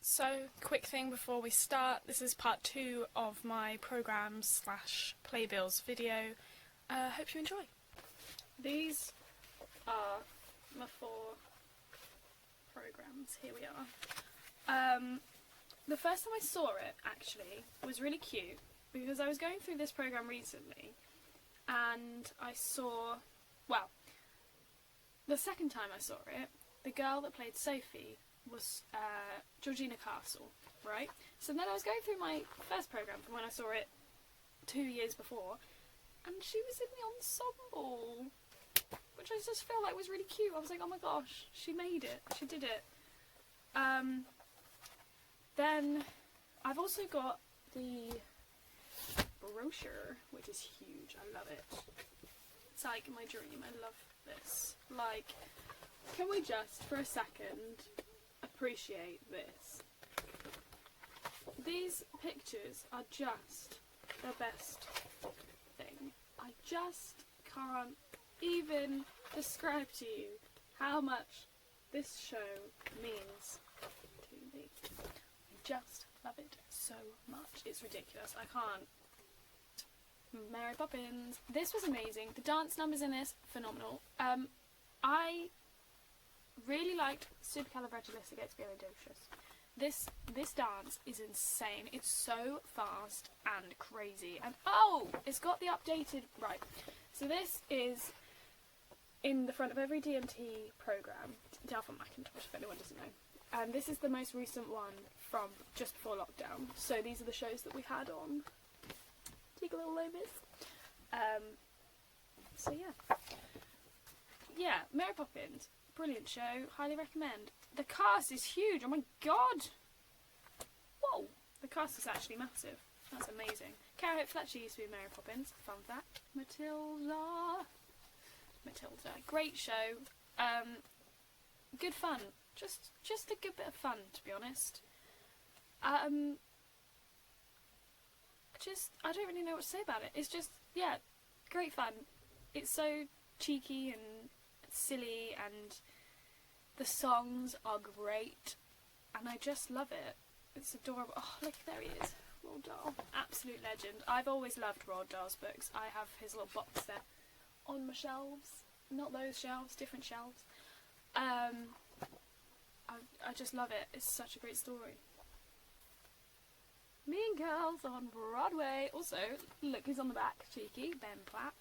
So, quick thing before we start, this is part 2 of my programs / playbills video. Hope you enjoy. These are my 4 programs. Here we are. The first time I saw it, actually, was really cute because I was going through this program recently and I saw, well, the second time I saw it, the girl that played Sophie was Georgina Castle, right? So then I was going through my first programme from when I saw it 2 years before, and she was in the ensemble, which I just felt like was really cute. I was like, oh my gosh, she made it, she did it. Then I've also got the brochure, which is huge. I love it. It's like my dream. I love this. Like, can we just for a second appreciate this? These pictures are just the best thing. I just can't even describe to you how much this show means to me. I just love it so much. It's ridiculous. I can't. Mary Poppins. This was amazing. The dance numbers in this, phenomenal. I really liked Supercalifragilisticexpialidocious. This dance is insane. It's so fast and crazy. And oh, it's got the updated, right. So this is in the front of every DMT program. Delph on Macintosh, if anyone doesn't know. And this is the most recent one from just before lockdown. So these are the shows that we've had on. Take a little Lobis. So yeah. Yeah, Mary Poppins. Brilliant show. Highly recommend. The cast is huge. Oh my god. Whoa. The cast is actually massive. That's amazing. Carrot Fletcher used to be Mary Poppins. Fun fact. Matilda. Great show. Good fun. Just a good bit of fun, to be honest. I don't really know what to say about it. It's just, yeah, great fun. It's so cheeky and silly, and the songs are great, and I just love it. It's adorable. Oh, look, there he is. Roald Dahl. Absolute legend. I've always loved Roald Dahl's books. I have his little box set on my shelves. Not those shelves, different shelves. I just love it. It's such a great story. Mean Girls on Broadway. Also, look who's on the back. Cheeky. Ben Platt.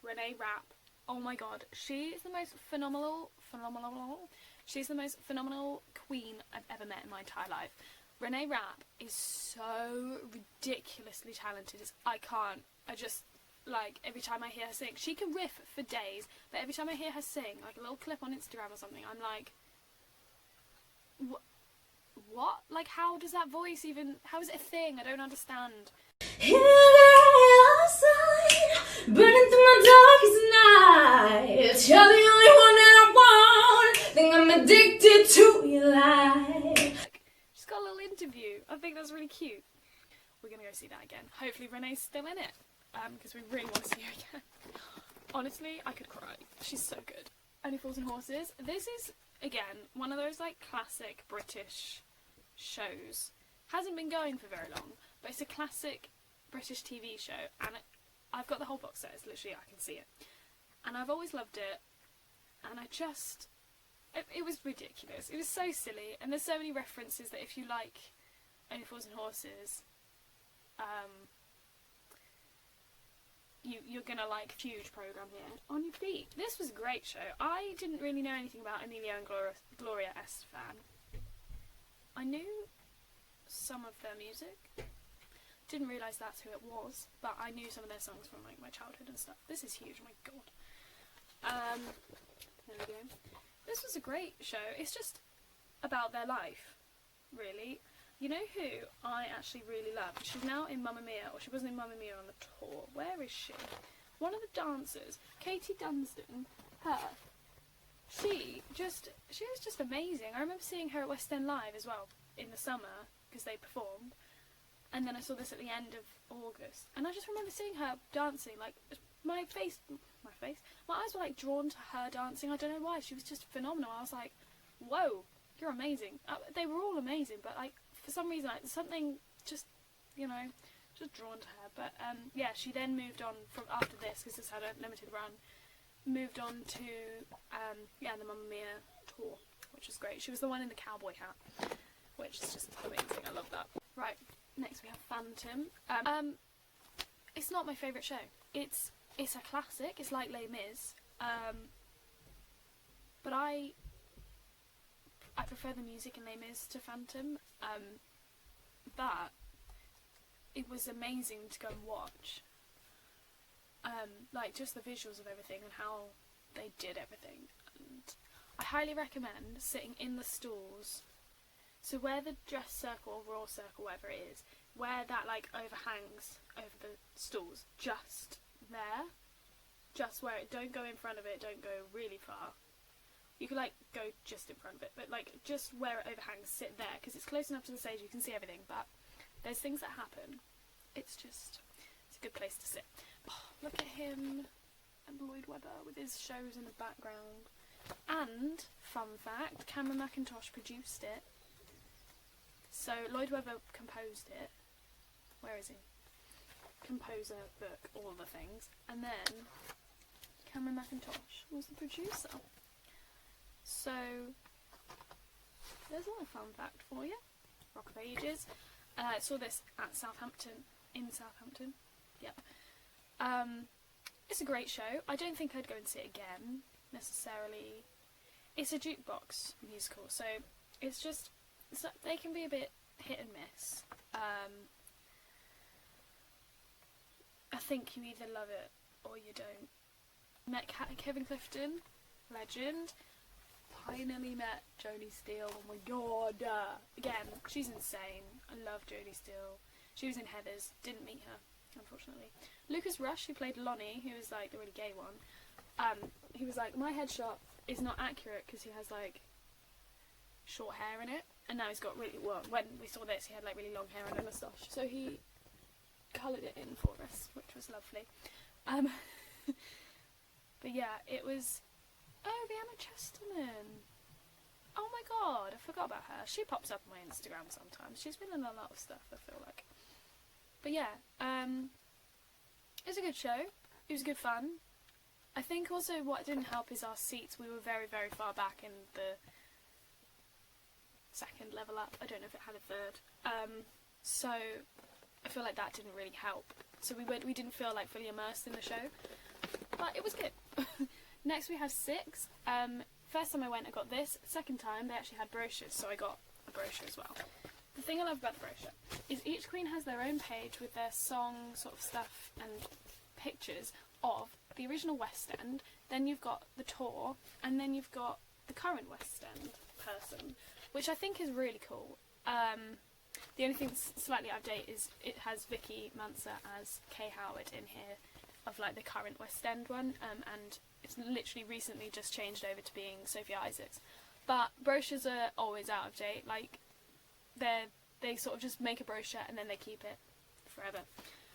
Renee Rapp. Oh my god. She is the most phenomenal She's the most phenomenal queen I've ever met in my entire life. Renee Rapp is so ridiculously talented. I just, like, every time I hear her sing, she can riff for days, but every time I hear her sing, like a little clip on Instagram or something, I'm like, what? Like, how does that voice even, how is it a thing? I don't understand. In the outside, burning through my darkest night. You're the only one that I want. Think I'm addicted to your light. She's got a little interview. I think that's really cute. We're gonna go see that again. Hopefully Renee's still in it, because we really want to see her again. Honestly, I could cry. She's so good. Only Fools and Horses. This is, again, one of those, like, classic British shows. Hasn't been going for very long, but it's a classic British TV show, and I've got the whole box set. It's literally, I can see it, and I've always loved it, and it was ridiculous. It was so silly, and there's so many references that if you like Only Fools and Horses, you're gonna like huge program here. On Your Feet. This was a great show. I didn't really know anything about Emilio and Gloria Estefan. I knew some of their music. Didn't realise that's who it was, but I knew some of their songs from, like, my childhood and stuff. This is huge, oh my god. There we go. This was a great show. It's just about their life, really. You know who I actually really loved? She's now in Mamma Mia, or she wasn't in Mamma Mia on the tour. Where is she? One of the dancers, Katie Dunstan, her. She was just amazing. I remember seeing her at West End Live as well in the summer, because they performed. And then I saw this at the end of August. And I just remember seeing her dancing, like, my eyes were, like, drawn to her dancing. I don't know why. She was just phenomenal. I was like, whoa, you're amazing. They were all amazing, but like for some reason, like something just, you know, just drawn to her. But yeah, she then moved on from after this, because this had a limited run. Moved on to the Mamma Mia tour, which was great. She was the one in the cowboy hat, which is just amazing. I love that. Right, next we have Phantom. It's not my favourite show. It's a classic. It's like Les Mis. But I prefer the music in Les Mis to Phantom. But it was amazing to go and watch. Like just the visuals of everything and how they did everything. And I highly recommend sitting in the stalls. So where the dress circle or raw circle, whatever it is, where that like overhangs over the stalls, just there. Just where it, don't go in front of it, don't go really far. You could like go just in front of it, but like just where it overhangs, sit there, because it's close enough to the stage you can see everything, but there's things that happen. It's a good place to sit. Oh, look at him and Lloyd Webber with his shows in the background. And, fun fact, Cameron Mackintosh produced it. So Lloyd Webber composed it. Where is he? Composer, book, all the things. And then Cameron Mackintosh was the producer. So there's a little fun fact for you. Rock of Ages. I saw this at Southampton. In Southampton. Yep. It's a great show. I don't think I'd go and see it again, necessarily. It's a jukebox musical, so it's just... they can be a bit hit and miss. I think you either love it or you don't. Met Kevin Clifton, legend. Finally met Jodie Steele. Oh my god! Again, she's insane. I love Jodie Steele. She was in Heathers. Didn't meet her, unfortunately. Lucas Rush, who played Lonnie, who was like the really gay one. He was like, my headshot is not accurate because he has like short hair in it, and now he's got really, well, when we saw this, he had like really long hair and a moustache, so he coloured it in for us, which was lovely. But yeah, it was... Oh, Rihanna Chesterman. Oh my god, I forgot about her. She pops up on my Instagram sometimes. She's been in a lot of stuff, I feel like. But yeah, it was a good show. It was good fun. I think also what didn't help is our seats. We were very, very far back in the second level up. I don't know if it had a third. So I feel like that didn't really help. So we didn't feel like fully immersed in the show. But it was good. Next we have Six. First time I went I got this. Second time they actually had brochures, so I got a brochure as well. The thing I love about the brochure is each queen has their own page with their song sort of stuff and pictures of the original West End, then you've got the tour, and then you've got the current West End person, which I think is really cool. The only thing that's slightly out of date is it has Vicky Manser as Kay Howard in here, of like the current West End one, and it's literally recently just changed over to being Sophia Isaacs. But brochures are always out of date. Like they sort of just make a brochure and then they keep it forever.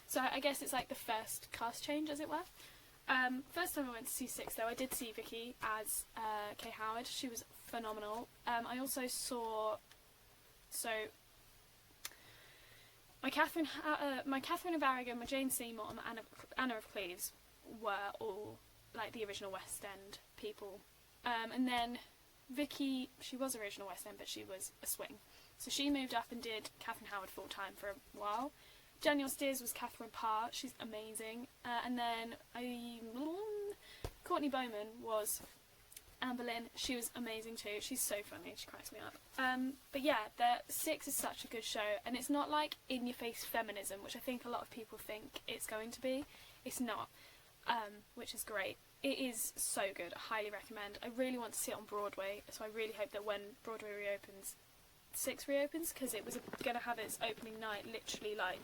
So I guess it's like the first cast change, as it were. First time I went to see Six, though, I did see Vicky as Kay Howard. She was phenomenal. I also saw... So... My Catherine of Aragon, my Jane Seymour, and my Anna of Cleves were all like the original West End people. And then Vicky, she was original West End, but she was a swing. So she moved up and did Catherine Howard full time for a while. Danielle Steers was Catherine Parr, she's amazing. And then Courtney Bowman was Anne Boleyn, she was amazing too. She's so funny, she cracks me up. But yeah, Six is such a good show, and it's not like in-your-face feminism, which I think a lot of people think it's going to be. It's not, which is great. It is so good, I highly recommend. I really want to see it on Broadway, so I really hope that when Broadway reopens, Six reopens, because it was going to have its opening night literally like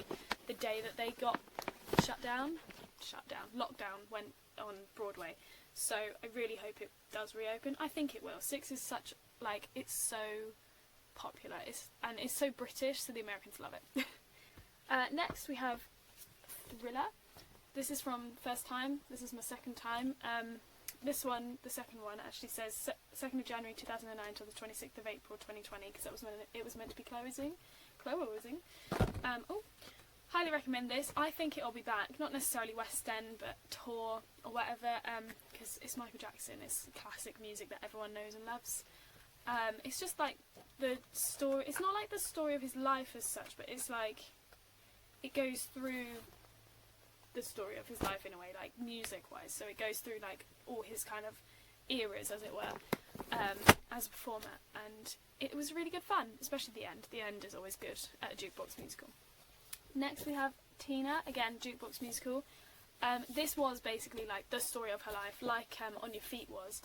the day that they got lockdown went on Broadway. So I really hope it does reopen. I think it will. Six is such, like, it's so popular, and it's so British, so the Americans love it. Next we have Thriller. This is from first time. This is my second time. this one, the second one, actually says 2nd of January 2009 till the 26th of April 2020, because that was when it was meant to be closing. Highly recommend this. I think it'll be back, not necessarily West End, but tour or whatever, because it's Michael Jackson. It's classic music that everyone knows and loves. It's just like the story. It's not like the story of his life as such, but it's like it goes through the story of his life in a way, like music-wise. So it goes through like all his kind of eras, as it were, as a performer, and it was really good fun, especially the end. The end is always good at a jukebox musical. Next we have Tina, again jukebox musical. This was basically like the story of her life, like On Your Feet was.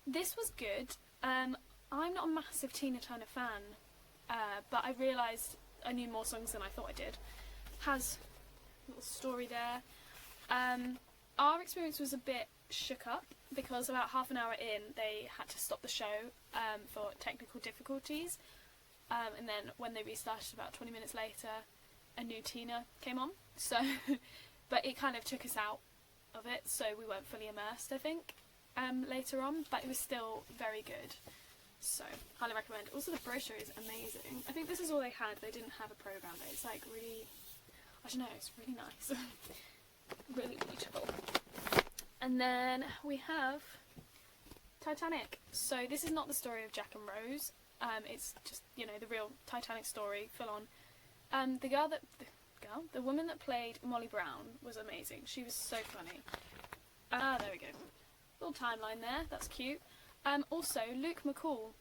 This was good. I'm not a massive Tina Turner fan, but I realised I knew more songs than I thought I did. Has a little story there. Our experience was a bit shook up because about half an hour in they had to stop the show for technical difficulties, and then when they restarted about 20 minutes later, a new Tina came on. So, but it kind of took us out of it, so we weren't fully immersed, I think, later on, but it was still very good. So, highly recommend. Also, the brochure is amazing. I think this is all they had. They didn't have a programme, but it's like really, I don't know, it's really nice. Really beautiful. And then we have Titanic. So this is not the story of Jack and Rose. It's just, you know, the real Titanic story, full on. The woman that played Molly Brown was amazing. She was so funny. There we go. Little timeline there. That's cute. Also, Luke McCall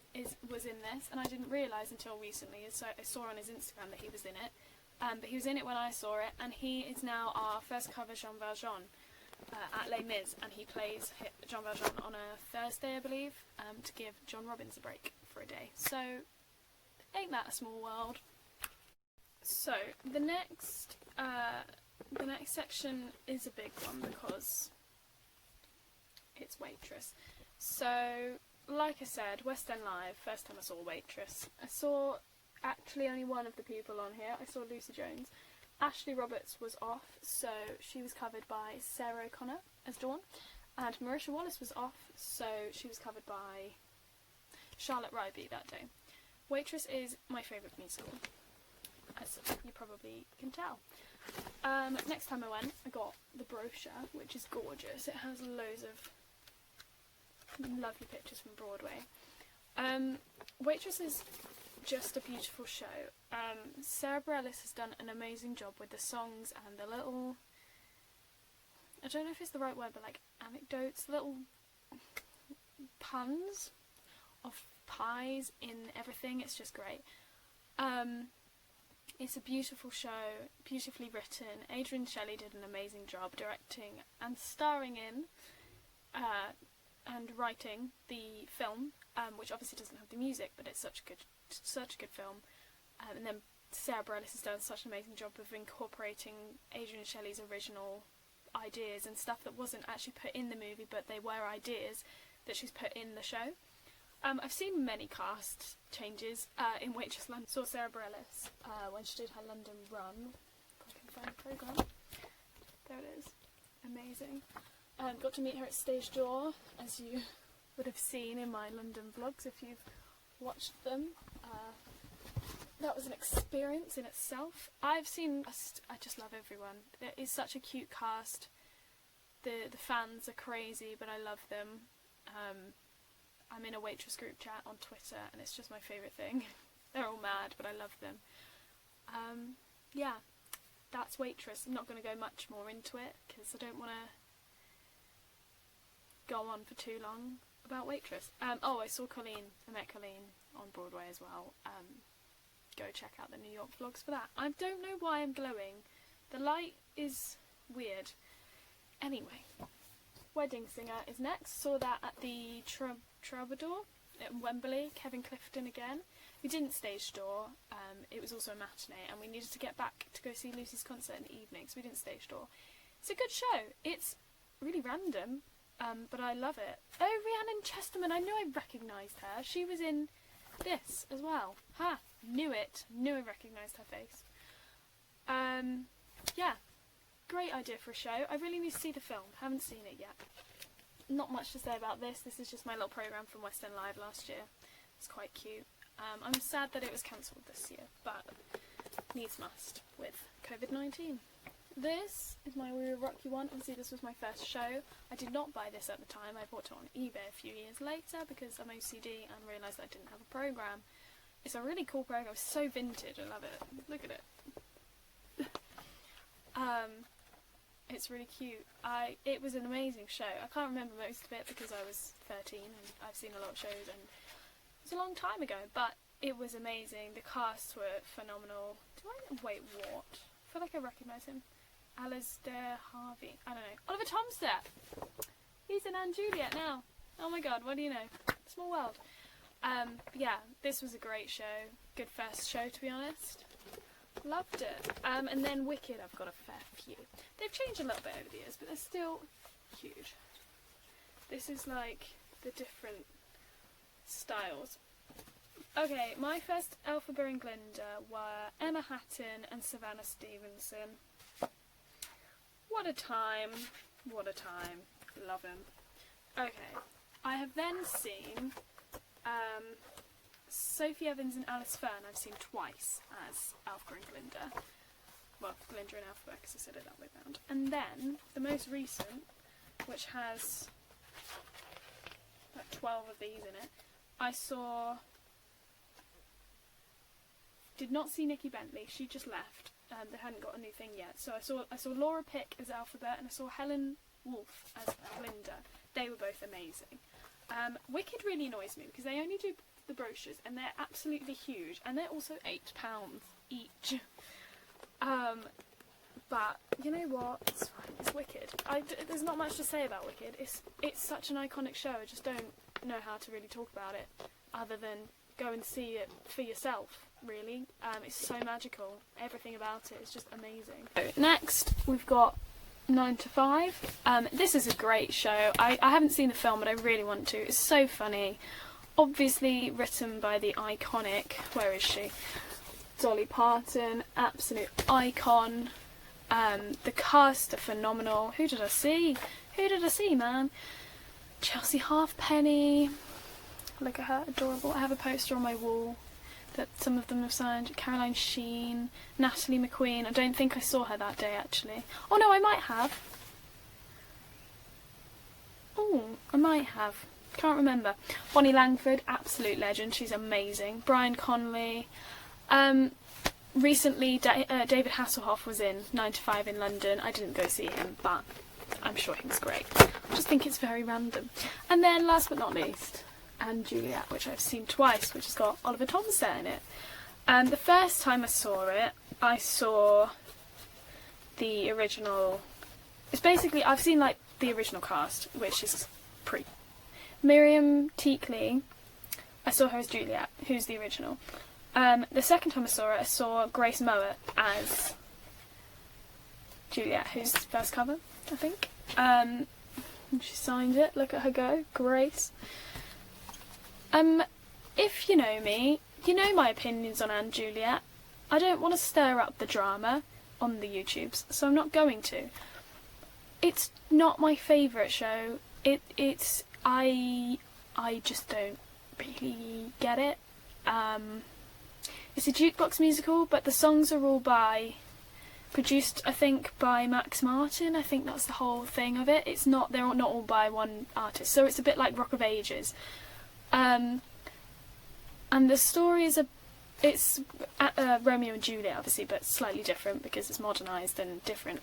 was in this, and I didn't realise until recently. So I saw on his Instagram that he was in it. But he was in it when I saw it, and he is now our first cover Jean Valjean at Les Mis, and he plays Jean Valjean on a Thursday, I believe, to give John Robbins a break for a day. So, ain't that a small world? So the next section is a big one because it's Waitress. So, like I said, West End Live, first time I saw Waitress. I saw actually only one of the people on here. I saw Lucy Jones. Ashley Roberts was off, so she was covered by Sarah O'Connor as Dawn, and Marisha Wallace was off, so she was covered by Charlotte Ryby that day. Waitress is my favourite musical, as you probably can tell. Next time I went, I got the brochure, which is gorgeous. It has loads of lovely pictures from Broadway. Waitress is just a beautiful show. Sarah Bareilles has done an amazing job with the songs and the little, I don't know if it's the right word, but like anecdotes, little puns of pies in everything. It's just great. It's a beautiful show, beautifully written. Adrian Shelley did an amazing job directing and starring in and writing the film, which obviously doesn't have the music, but it's such a good film. And then Sarah Bareilles has done such an amazing job of incorporating Adrian Shelley's original ideas and stuff that wasn't actually put in the movie, but they were ideas that she's put in the show. I've seen many cast changes in Waitress London. Saw Sarah Bareilles when she did her London run. If I can find the programme. There it is. Amazing. Got to meet her at Stage Door, as you would have seen in my London vlogs if you've watched them. That was an experience in itself. I just love everyone. There is such a cute cast. The fans are crazy, but I love them. I'm in a Waitress group chat on Twitter, and it's just my favourite thing. They're all mad, but I love them. Yeah, that's Waitress. I'm not going to go much more into it, because I don't want to go on for too long about Waitress. Oh, I saw Colleen. I met Colleen on Broadway as well. Go check out the New York vlogs for that. I don't know why I'm glowing. The light is weird. Anyway, Wedding Singer is next. Saw that at the Troubadour at Wembley. Kevin Clifton again. We didn't stage door. It was also a matinee, and we needed to get back to go see Lucy's concert in the evening, so we didn't stage door. It's a good show. It's really random, but I love it. Oh, Rhiannon Chesterman. I knew I recognised her. She was in this as well. Ha! Knew it. Knew I recognised her face. Yeah. Great idea for a show. I really need to see the film. Haven't seen it yet. not much to say about this. This is just my little programme from West End Live last year. It's quite cute. I'm sad that it was cancelled this year, but needs must with COVID-19. This is my We Will Rock You one. Obviously this was my first show. I did not buy this at the time. I bought it on eBay a few years later because I'm OCD and realised I didn't have a programme. It's a really cool programme. It's so vintage. I love it. Look at it. It's really cute. It was an amazing show. I can't remember most of it because I was 13 and I've seen a lot of shows and it was a long time ago, but it was amazing. The cast were phenomenal. Wait, what? I feel like I recognise him. Alistair Harvey. I don't know. Oliver Tomstep. He's in Anne Juliet now. Oh my god, what do you know? Small world. Yeah, this was a great show. Good first show, to be honest. Loved it. And then Wicked, I've got a fair few. They've changed a little bit over the years, but they're still huge. This is like the different styles. Okay, my first Elphaba and Glinda were Emma Hatton and Savannah Stevenson. What a time. What a time. Love him. Okay, I have then seen Sophie Evans and Alice Fern. I've seen twice as Elphaba and Glinda. Well, Glinda and Elphaba because I said it that way round. And then the most recent, which has like 12 of these in it, I saw. Did not see Nikki Bentley. She just left. They hadn't got a new thing yet. So I saw Laura Pick as Elphaba and I saw Helen Wolf as Glinda. They were both amazing. Wicked really annoys me because they only do the brochures and they're absolutely huge and they're also £8 each. But you know what? It's fine. It's Wicked. There's not much to say about Wicked. It's such an iconic show. I just don't know how to really talk about it other than go and see it for yourself. Really, it's so magical. Everything about it is just amazing. So next, we've got 9 to 5. This is a great show. I haven't seen the film, but I really want to. It's so funny. Obviously written by the iconic, where is she? Dolly Parton, absolute icon. The cast are phenomenal. Who did I see? Who did I see, man? Chelsea Halfpenny. Look at her, adorable. I have a poster on my wall that some of them have signed. Caroline Sheen, Natalie McQueen. I don't think I saw her that day actually. Oh no, I might have. Oh, I might have. Can't remember. Bonnie Langford, absolute legend. She's amazing. Brian Connolly. Recently, David Hasselhoff was in 9 to 5 in London. I didn't go see him, but I'm sure he was great. I just think it's very random. And then, last but not least, Anne Juliet, which I've seen twice, which has got Oliver Tomstep in it. The first time I saw the original. It's basically, I've seen like the original cast, which is Miriam Teakley. I saw her as Juliet, who's the original. The second time I saw her, I saw Grace Mowat as Juliet, who's the first cover, I think. She signed it. Look at her go, Grace. If you know me, you know my opinions on Anne Juliet. I don't want to stir up the drama on the YouTubes, so I'm not going to. It's not my favourite show. I just don't really get it. It's a jukebox musical, but the songs are all produced, I think, by Max Martin. I think that's the whole thing of it. They're not all by one artist, so it's a bit like Rock of Ages. And the story is it's Romeo and Juliet, obviously, but slightly different because it's modernised and different.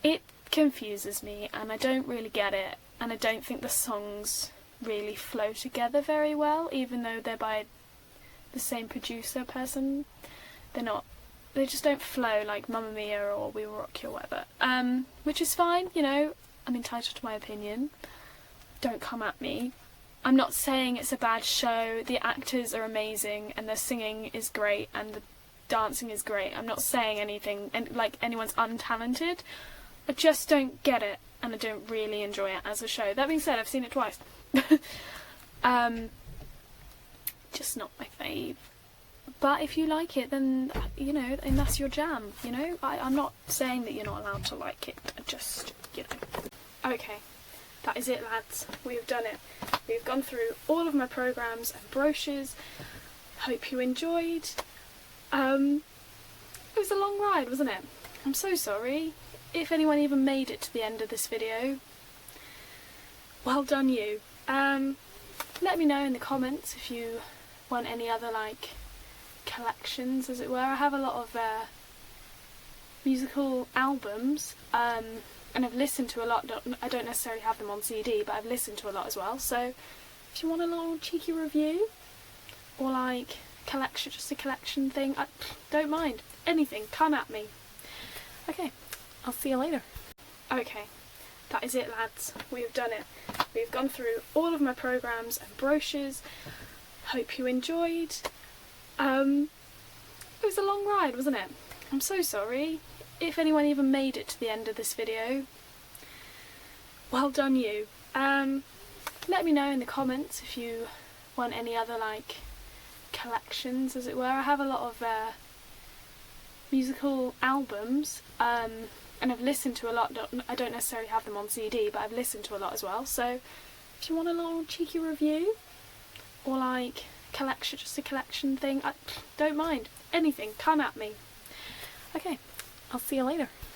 It confuses me, and I don't really get it, and I don't think the songs really flow together very well, even though they're by the same producer person. They just don't flow like Mamma Mia or We Will Rock You or whatever. Which is fine, you know, I'm entitled to my opinion. Don't come at me. I'm not saying it's a bad show. The actors are amazing and the singing is great and the dancing is great. I'm not saying anything like anyone's untalented. I just don't get it and I don't really enjoy it as a show. That being said, I've seen it twice. Just not my fave. But if you like it, then, you know, and that's your jam, you know? I'm not saying that you're not allowed to like it, just, you know. Okay, that is it, lads. We've done it. We've gone through all of my programmes and brochures. Hope you enjoyed. It was a long ride, wasn't it? I'm so sorry. If anyone even made it to the end of this video, well done you. Let me know in the comments if you want any other, like, collections, as it were. I have a lot of musical albums, and I've listened to a lot. I don't necessarily have them on CD, but I've listened to a lot as well. So if you want a little cheeky review, or like collection, just a collection thing, I don't mind. Anything, come at me. Okay, I'll see you later. Okay, that is it, lads. We've done it. We've gone through all of my programmes and brochures. Hope you enjoyed. It was a long ride, wasn't it? I'm so sorry. If anyone even made it to the end of this video, well done you. Let me know in the comments if you want any other, like, collections, as it were. I have a lot of musical albums, and I've listened to a lot. I don't necessarily have them on CD, but I've listened to a lot as well. So if you want a little cheeky review, or like collection, just a collection thing, I don't mind. Anything, come at me. Okay, I'll see you later.